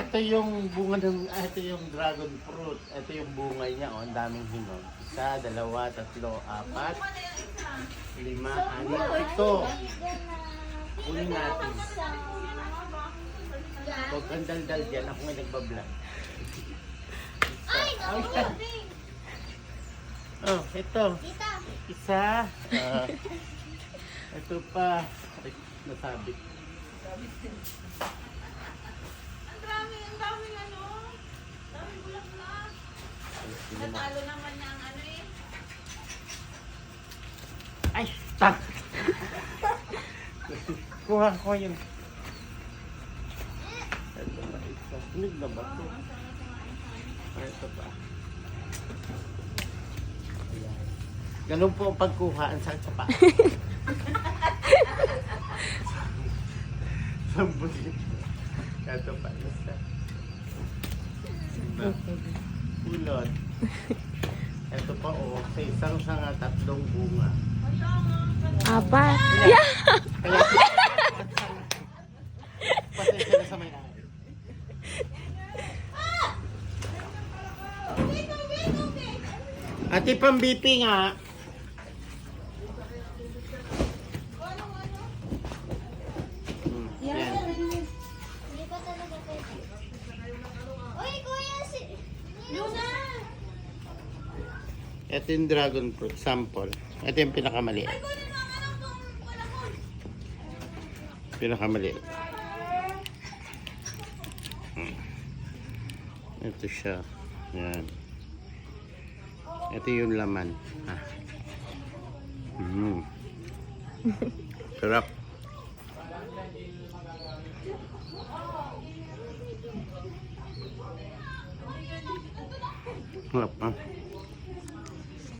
Ito yung bunga ng, ito yung dragon fruit. Ito yung bunga niya, oh, ang daming hinog. 1, 2, 3, 4, 5, 6, 7. Ito. Kunin natin. Huwag kang daldal dyan. Ako may nagbablog. Ay, naku! Oh, ito. Tita! Isa. Ito pa. Ay, nasabit. Ang daming ano. Daming bulaklak. Natalo naman niya ang ano eh. Ay, stop! Kuha ko yun. Ito pa isa. Hinog na ba ito? Ito pa. Ayan. Ganun po ang pagkuha. Ang sakit sa paa. Sambutin. Ito pa isa. Ulod. Ito pa oh. Sa isang sanga, 3 bunga. Apat. Yeah. Kaya pasensya na sa may ari. Ate, pang-BP nga. Yan. Hindi pa talaga pwede. Uy, kuya! Luna! Ito yung dragon fruit sample. Ito yung pinakamaliit. Pinakamaliit. Ito siya. Yan. Ito yung laman. Ah. Sarap. Sarap ah.